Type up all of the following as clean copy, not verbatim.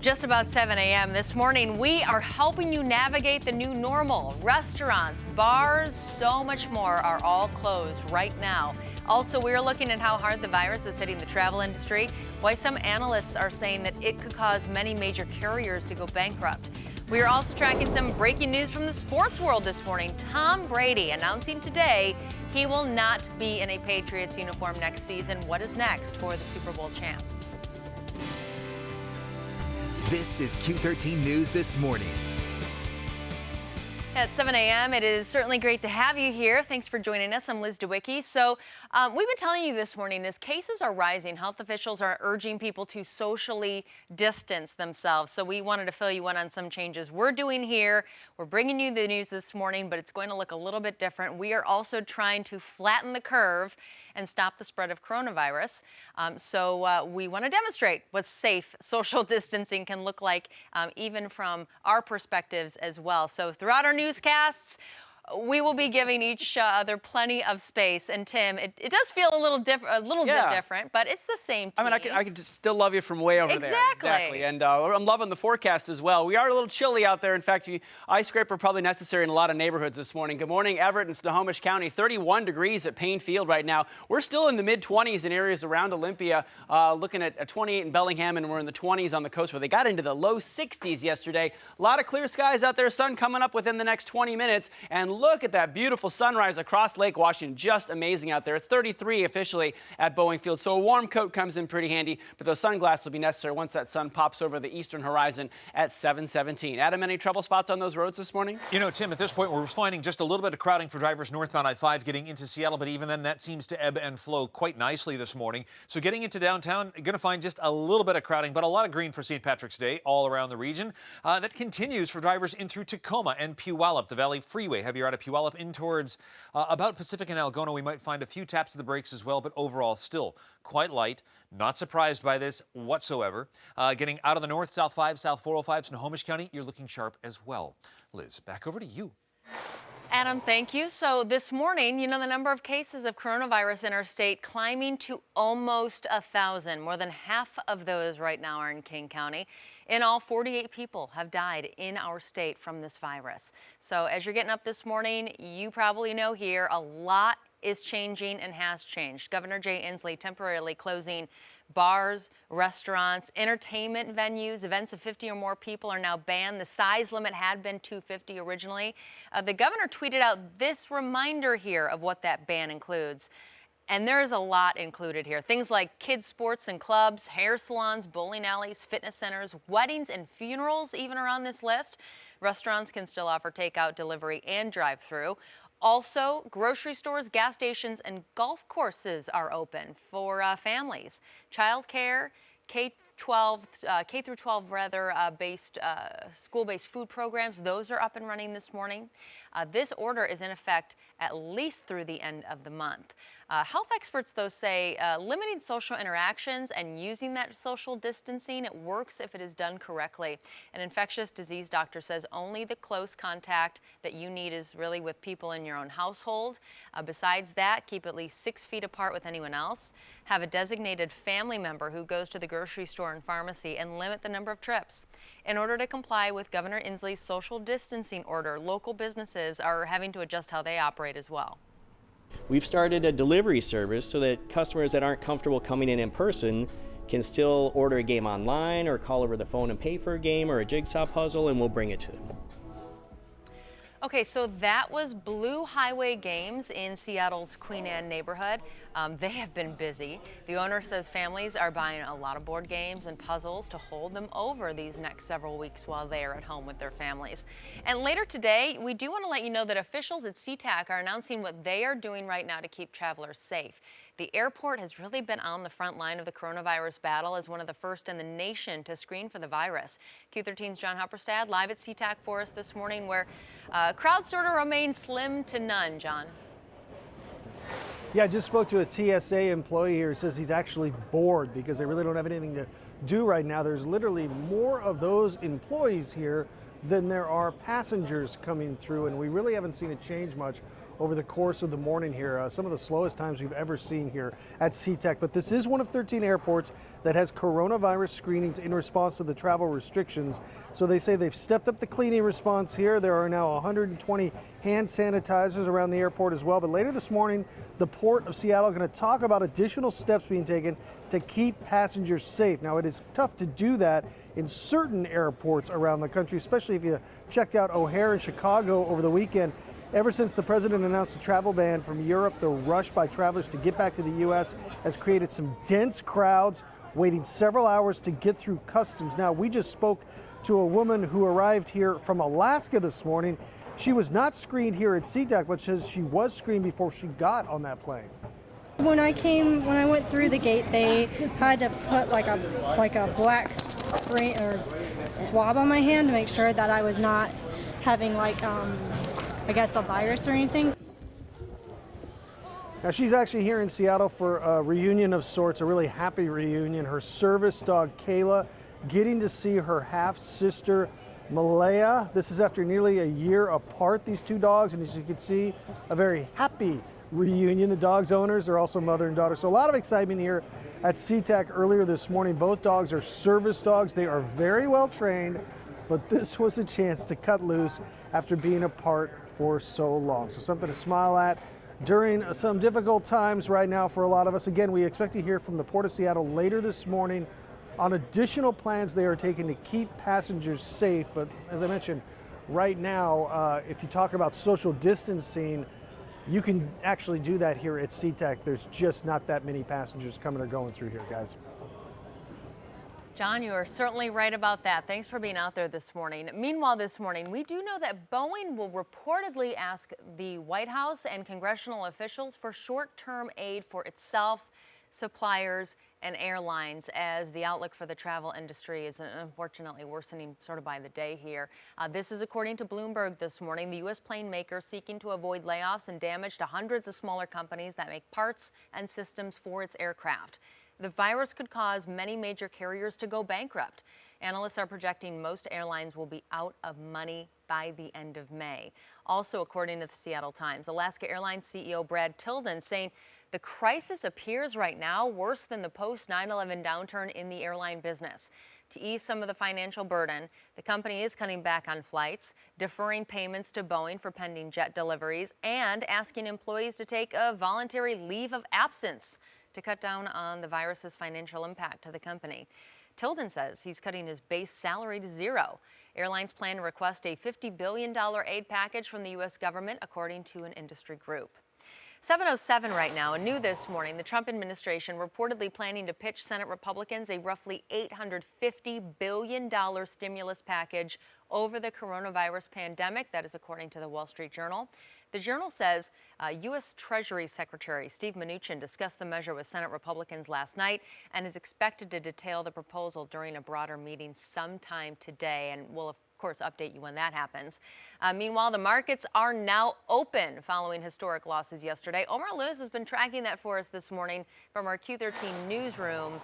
Just about 7 a.m. this morning, we are helping you navigate the new normal. Restaurants, bars, so much more are all closed right now. Also, we're looking at how hard the virus is hitting the travel industry, why some analysts are saying that it could cause many major carriers to go bankrupt. We are also tracking some breaking news from the sports world this morning. Tom Brady announcing today he will not be in a Patriots uniform next season. What is next for the Super Bowl champ? This is Q13 News This Morning. At 7 a.m., it is certainly great to have you here. Thanks for joining us. I'm Liz DeWicki. So we've been telling you this morning, as cases are rising, health officials are urging people to socially distance themselves. So we wanted to fill you in on some changes we're doing here. We're bringing you the news this morning, but it's going to look a little bit different. We are also trying to flatten the curve and stop the spread of coronavirus. So we want to demonstrate what safe social distancing can look like, even from our perspectives as well. So throughout our newscasts, we will be giving each other plenty of space. And Tim, it does feel a little bit different, but it's the same team. I mean, I can just still love you from way over there. Exactly. And I'm loving the forecast as well. We are a little chilly out there. In fact, ice scraper probably necessary in a lot of neighborhoods this morning. Good morning, Everett and Snohomish County. 31 degrees at Payne Field right now. We're still in the mid-20s in areas around Olympia, looking at a 28 in Bellingham, and we're in the 20s on the coast where they got into the low 60s yesterday. A lot of clear skies out there, sun coming up within the next 20 minutes. And look at that beautiful sunrise across Lake Washington. Just amazing out there. It's 33 officially at Boeing Field, so a warm coat comes in pretty handy, but those sunglasses will be necessary once that sun pops over the eastern horizon at 7:17. Adam, any trouble spots on those roads this morning? You know, Tim, at this point, we're finding just a little bit of crowding for drivers northbound I-5 getting into Seattle, but even then, that seems to ebb and flow quite nicely this morning. So getting into downtown, going to find just a little bit of crowding, but a lot of green for St. Patrick's Day all around the region. That continues for drivers in through Tacoma and Puyallup, the Valley Freeway. Heavier out of Puyallup in towards about Pacific and Algona. We might find a few taps of the brakes as well, but overall still quite light. Not surprised by this whatsoever. Getting out of the north, South 5, South 405, Snohomish County, you're looking sharp as well. Liz, back over to you. Adam, thank you. So this morning, you know, the number of cases of coronavirus in our state climbing to almost 1,000. More than half of those right now are in King County. In all, 48 people have died in our state from this virus. So as you're getting up this morning, you probably know here a lot is changing and has changed. Governor Jay Inslee temporarily closing bars, restaurants, entertainment venues. Events of 50 or more people are now banned. The size limit had been 250 originally. The governor tweeted out this reminder here of what that ban includes. And there's a lot included here. Things like kids' sports and clubs, hair salons, bowling alleys, fitness centers, weddings and funerals even are on this list. Restaurants can still offer takeout, delivery, and drive-through. Also, grocery stores, gas stations, and golf courses are open for families. Childcare, K through 12 based school-based food programs, those are up and running this morning. This order is in effect at least through the end of the month. Health experts, though, say limiting social interactions and using that social distancing, it works if it is done correctly. An infectious disease doctor says only the close contact that you need is really with people in your own household. Besides that, keep at least 6 feet apart with anyone else. Have a designated family member who goes to the grocery store and pharmacy, and limit the number of trips. In order to comply with Governor Inslee's social distancing order, local businesses are having to adjust how they operate as well. We've started a delivery service so that customers that aren't comfortable coming in person can still order a game online or call over the phone and pay for a game or a jigsaw puzzle, and we'll bring it to them. Okay, so that was Blue Highway Games in Seattle's Queen Anne neighborhood. They have been busy. The owner says families are buying a lot of board games and puzzles to hold them over these next several weeks while they are at home with their families. And later today, we do want to let you know that officials at SeaTac are announcing what they are doing right now to keep travelers safe. The airport has really been on the front line of the coronavirus battle as one of the first in the nation to screen for the virus. Q13's John Hopperstad live at SeaTac for us this morning, where crowds sort of remain slim to none, John. Yeah, I just spoke to a TSA employee here who says he's actually bored because they really don't have anything to do right now. There's literally more of those employees here than there are passengers coming through, and we really haven't seen it change much over the course of the morning here. Some of the slowest times we've ever seen here at SeaTac. But this is one of 13 airports that has coronavirus screenings in response to the travel restrictions. So they say they've stepped up the cleaning response here. There are now 120 hand sanitizers around the airport as well. But later this morning, the Port of Seattle is going to talk about additional steps being taken to keep passengers safe. Now, it is tough to do that in certain airports around the country, especially if you checked out O'Hare in Chicago over the weekend. Ever since the president announced a travel ban from Europe, the rush by travelers to get back to the U.S. has created some dense crowds waiting several hours to get through customs. Now, we just spoke to a woman who arrived here from Alaska this morning. She was not screened here at SeaTac, but says she was screened before she got on that plane. When I went through the gate, they had to put like a black screen or swab on my hand to make sure that I was not having I guess a virus or anything. Now, she's actually here in Seattle for a reunion of sorts, a really happy reunion. Her service dog, Kayla, getting to see her half-sister, Malaya. This is after nearly a year apart, these two dogs, and as you can see, a very happy reunion. The dog's owners are also mother and daughter. So a lot of excitement here at SeaTac earlier this morning. Both dogs are service dogs. They are very well trained, but this was a chance to cut loose after being apart for so long. So something to smile at during some difficult times right now for a lot of us. Again, we expect to hear from the Port of Seattle later this morning on additional plans they are taking to keep passengers safe. But as I mentioned, right now, if you talk about social distancing, you can actually do that here at SeaTac. There's just not that many passengers coming or going through here, guys. John, you are certainly right about that. Thanks for being out there this morning. Meanwhile, this morning, we do know that Boeing will reportedly ask the White House and congressional officials for short-term aid for itself, suppliers, and airlines, as the outlook for the travel industry is unfortunately worsening sort of by the day here. This is according to Bloomberg this morning. The U.S. plane maker seeking to avoid layoffs and damage to hundreds of smaller companies that make parts and systems for its aircraft. The virus could cause many major carriers to go bankrupt. Analysts are projecting most airlines will be out of money by the end of May. Also, according to the Seattle Times, Alaska Airlines CEO Brad Tilden saying the crisis appears right now worse than the post-9/11 downturn in the airline business. To ease some of the financial burden, the company is cutting back on flights, deferring payments to Boeing for pending jet deliveries, and asking employees to take a voluntary leave of absence to cut down on the virus's financial impact to the company. Tilden says he's cutting his base salary to zero. Airlines plan to request a $50 billion aid package from the U.S. government, according to an industry group. 7:07 right now, and new this morning, the Trump administration reportedly planning to pitch Senate Republicans a roughly $850 billion stimulus package over the coronavirus pandemic. That is according to the Wall Street Journal. The Journal says U.S. Treasury Secretary Steve Mnuchin discussed the measure with Senate Republicans last night and is expected to detail the proposal during a broader meeting sometime today, and we'll of course update you when that happens. Meanwhile, the markets are now open following historic losses yesterday. Omar Lewis has been tracking that for us this morning from our Q13 newsroom.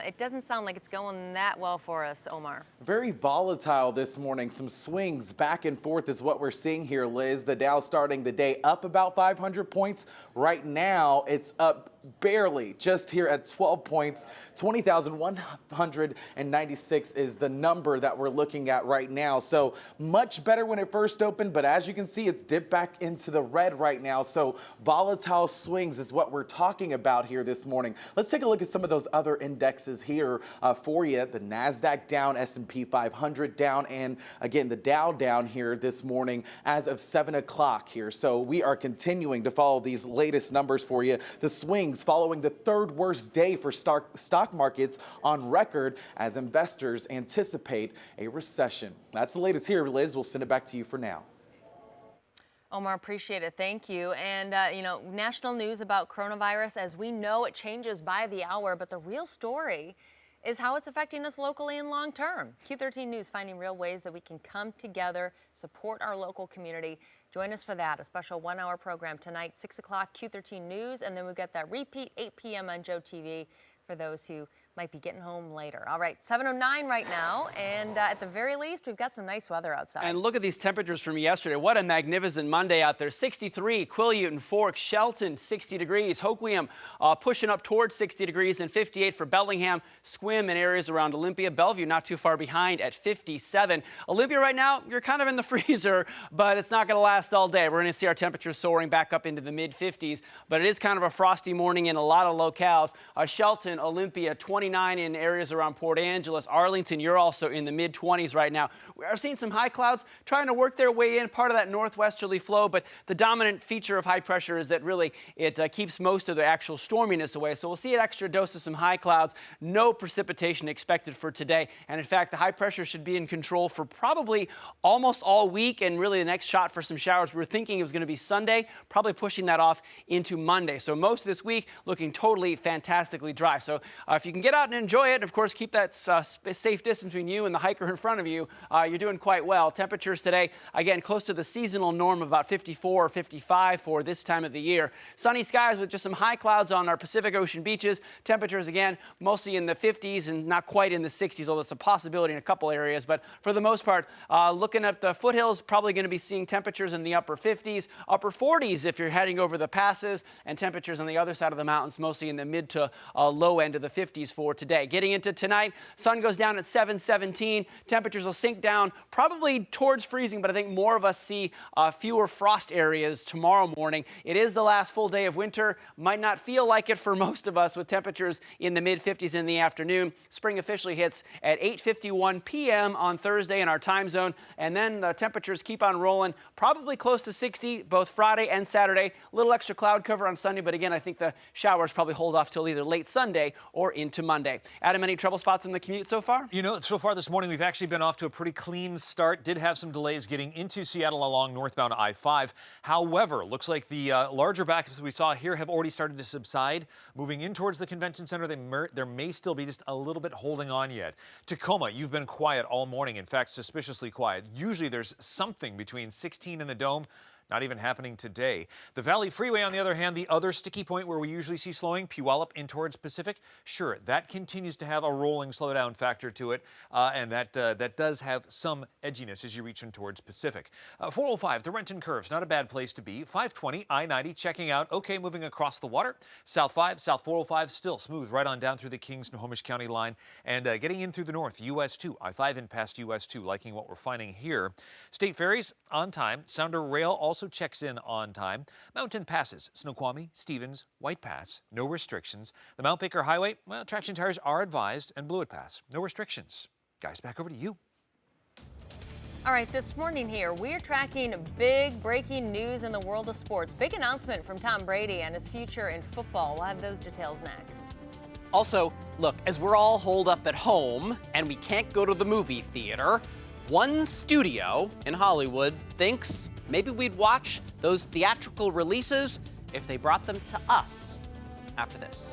It doesn't sound like it's going that well for us, Omar. Very volatile this morning. Some swings back and forth is what we're seeing here, Liz. The Dow starting the day up about 500 points. Right now, it's up barely, just here at 12 points. 20,196 is the number that we're looking at right now. So much better when it first opened, but as you can see, it's dipped back into the red right now. So volatile swings is what we're talking about here this morning. Let's take a look at some of those other indexes here for you. The NASDAQ down, S&P 500 down, and again, the Dow down here this morning as of 7 o'clock here. So we are continuing to follow these latest numbers for you. The swings following the third worst day for stock markets on record as investors anticipate a recession. That's the latest here, Liz. We'll send it back to you for now. Omar, appreciate it. Thank you. And, national news about coronavirus, as we know, it changes by the hour, but the real story is how it's affecting us locally and long term. Q13 News finding real ways that we can come together, support our local community. Join us for that, a special 1-hour program tonight, 6 o'clock, Q13 News, and then we've got that repeat, 8 p.m. on Joe TV for those who might be getting home later. All right, 7:09 right now, and at the very least, we've got some nice weather outside. And look at these temperatures from yesterday. What a magnificent Monday out there. 63, Quileute and Forks, Shelton, 60 degrees. Hoquiam pushing up towards 60 degrees, and 58 for Bellingham, Squim, and areas around Olympia. Bellevue not too far behind at 57. Olympia right now, you're kind of in the freezer, but it's not going to last all day. We're going to see our temperatures soaring back up into the mid-50s, but it is kind of a frosty morning in a lot of locales. Shelton, Olympia, 29 in areas around Port Angeles. Arlington, you're also in the mid-20s right now. We are seeing some high clouds trying to work their way in, part of that northwesterly flow, but the dominant feature of high pressure is that really it keeps most of the actual storminess away. So we'll see an extra dose of some high clouds. No precipitation expected for today. And in fact, the high pressure should be in control for probably almost all week, and really the next shot for some showers, we were thinking it was going to be Sunday, probably pushing that off into Monday. So most of this week looking totally fantastically dry. So if you can get out and enjoy it, and of course keep that safe distance between you and the hiker in front of you, you're doing quite well. Temperatures today, again, close to the seasonal norm of about 54 or 55 for this time of the year. Sunny skies with just some high clouds on our Pacific Ocean beaches. Temperatures, again, mostly in the 50s and not quite in the 60s, although it's a possibility in a couple areas. But for the most part, looking at the foothills, probably going to be seeing temperatures in the upper 50s, upper 40s if you're heading over the passes, and temperatures on the other side of the mountains, mostly in the mid to low end of the 50s for today. Getting into tonight, sun goes down at 7:17. Temperatures will sink down probably towards freezing, but I think more of us see fewer frost areas tomorrow morning. It is the last full day of winter. Might not feel like it for most of us, with temperatures in the mid-50s in the afternoon. Spring officially hits at 8:51 p.m. on Thursday in our time zone, and then the temperatures keep on rolling, probably close to 60 both Friday and Saturday. A little extra cloud cover on Sunday, but again, I think the showers probably hold off till either late Sunday or into Monday. Adam, any trouble spots in the commute so far? You know, so far this morning, we've actually been off to a pretty clean start. Did have some delays getting into Seattle along northbound I-5. However, looks like the larger backups we saw here have already started to subside. Moving in towards the convention center, there may still be just a little bit holding on yet. Tacoma, you've been quiet all morning. In fact, suspiciously quiet. Usually there's something between 16 in the Dome. Not even happening today. The Valley Freeway, on the other hand, the other sticky point where we usually see slowing, Puyallup in towards Pacific, sure, that continues to have a rolling slowdown factor to it, and that does have some edginess as you reach in towards Pacific. 405, the Renton Curves, not a bad place to be. 520, I-90, checking out, okay, moving across the water. South 5, South 405, still smooth right on down through the Kings-Snohomish County line, and getting in through the north, US 2, I-5 in past US 2, liking what we're finding here. State ferries, on time. Sounder Rail also checks in on time. Mountain passes, Snoqualmie, Stevens, White Pass, no restrictions. The Mount Baker Highway, well, traction tires are advised, and Blewett Pass, no restrictions. Guys, back over to you. All right, this morning here, we're tracking big breaking news in the world of sports. Big announcement from Tom Brady and his future in football. We'll have those details next. Also, look, as we're all holed up at home and we can't go to the movie theater, one studio in Hollywood thinks maybe we'd watch those theatrical releases if they brought them to us after this.